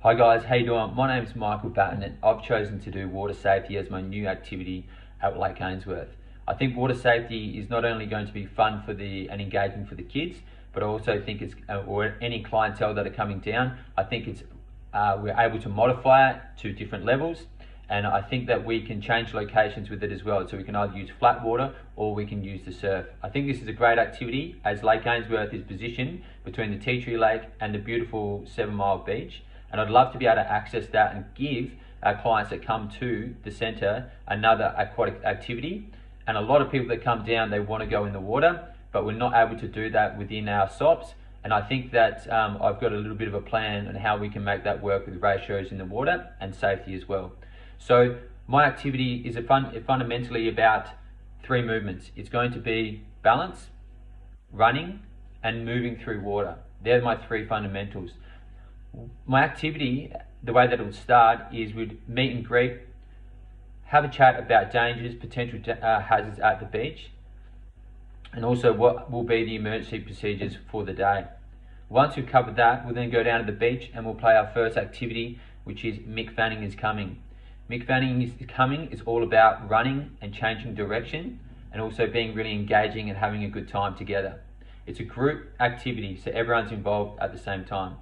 Hi guys, how you doing? My name's Michael Batten and I've chosen to do water safety as my new activity at Lake Ainsworth. I think water safety is not only going to be fun for and engaging for the kids, but I also think it's, or any clientele that are coming down, I think it's we're able to modify it to different levels, and I think that we can change locations with it as well. So we can either use flat water or we can use the surf. I think this is a great activity as Lake Ainsworth is positioned between the Tea Tree Lake and the beautiful 7 Mile Beach. And I'd love to be able to access that and give our clients that come to the centre another aquatic activity. And a lot of people that come down, they want to go in the water, but we're not able to do that within our SOPs. And I think that I've got a little bit of a plan on how we can make that work with ratios in the water and safety as well. So my activity is fundamentally about 3 movements. It's going to be balance, running, and moving through water. They're my 3 fundamentals. My activity, the way that it will start is we'd meet and greet, have a chat about dangers, potential hazards at the beach, and also what will be the emergency procedures for the day. Once we've covered that, we'll then go down to the beach and we'll play our first activity, which is Mick Fanning is Coming. Mick Fanning is Coming is all about running and changing direction and also being really engaging and having a good time together. It's a group activity, so everyone's involved at the same time.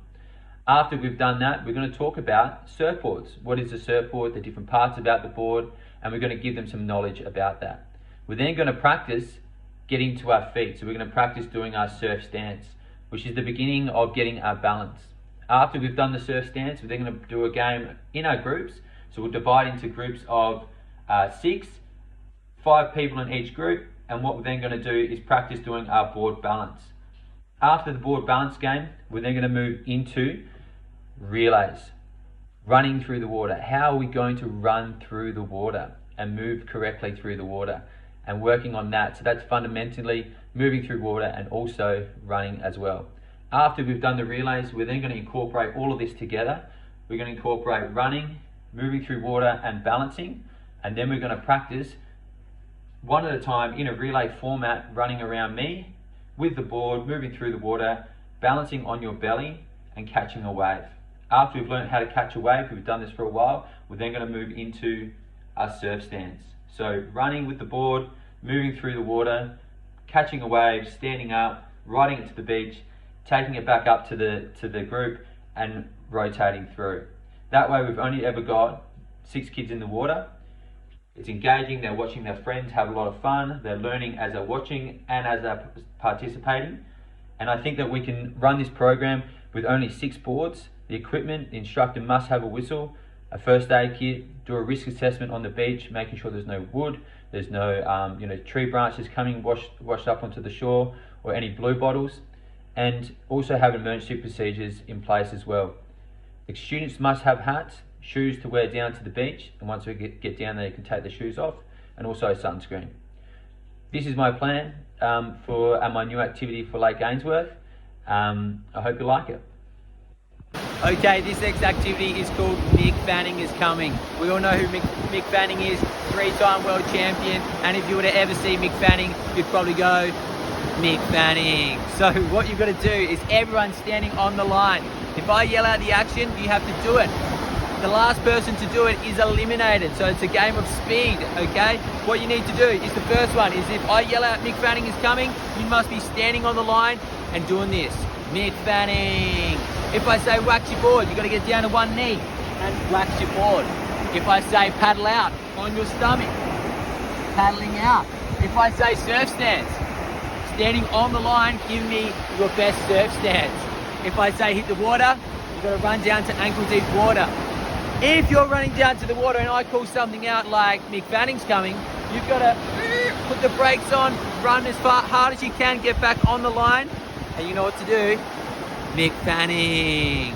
After we've done that, we're going to talk about surfboards. What is a surfboard, the different parts about the board, and we're going to give them some knowledge about that. We're then going to practice getting to our feet. So we're going to practice doing our surf stance, which is the beginning of getting our balance. After we've done the surf stance, we're then going to do a game in our groups. So we'll divide into groups of 6, 5 people in each group, and what we're then going to do is practice doing our board balance. After the board balance game, we're then going to move into relays, running through the water. How are we going to run through the water and move correctly through the water, and working on that? So that's fundamentally moving through water and also running as well. After we've done the relays, we're then going to incorporate all of this together. We're going to incorporate running, moving through water and balancing, and then we're going to practice one at a time in a relay format, running around me with the board, moving through the water, balancing on your belly and catching a wave. After we've learned how to catch a wave, we've done this for a while, we're then going to move into our surf stance. So running with the board, moving through the water, catching a wave, standing up, riding it to the beach, taking it back up to the group and rotating through. That way we've only ever got 6 kids in the water. It's engaging, they're watching their friends have a lot of fun, they're learning as they're watching and as they're participating. And I think that we can run this program with only 6 boards. The equipment, the instructor must have a whistle, a first aid kit, do a risk assessment on the beach, making sure there's no wood, there's no tree branches coming washed up onto the shore, or any blue bottles, and also have emergency procedures in place as well. The students must have hats, shoes to wear down to the beach, and once we get down there, you can take the shoes off, and also sunscreen. This is my plan for my new activity for Lake Ainsworth. I hope you like it. Okay, this next activity is called Mick Fanning is Coming. We all know who Mick Fanning is, 3-time world champion, and if you were to ever see Mick Fanning, you'd probably go, Mick Fanning. So what you've got to do is everyone standing on the line. If I yell out the action, you have to do it. The last person to do it is eliminated, so it's a game of speed, okay? What you need to do is the first one is if I yell out Mick Fanning is coming, you must be standing on the line and doing this. Mick Fanning. If I say wax your board, you've got to get down to one knee and wax your board. If I say paddle out on your stomach, paddling out. If I say surf stance, standing on the line, give me your best surf stance. If I say hit the water, you've got to run down to ankle deep water. If you're running down to the water and I call something out like Mick Fanning's coming, you've got to put the brakes on, run as hard as you can, get back on the line, and you know what to do. Mick Fanning.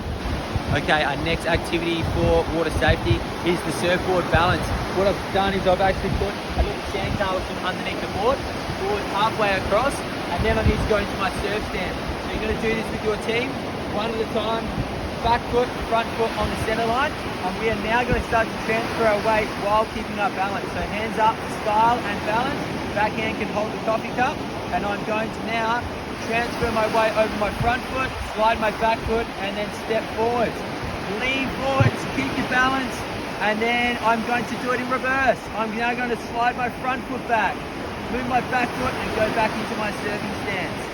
Okay, our next activity for water safety is the surfboard balance. What I've done is I've actually put a little sand castle from underneath the board, forward halfway across, and then I need to go into my surf stand. So you're going to do this with your team, one at a time, back foot, front foot on the center line, and we are now going to start to transfer our weight while keeping our balance. So hands up, style and balance, backhand can hold the coffee cup, and I'm going to now transfer my weight over my front foot, slide my back foot, and then step forwards. lean forwards, keep your balance, and then I'm going to do it in reverse. I'm now going to slide my front foot back, move my back foot and go back into my serving stance.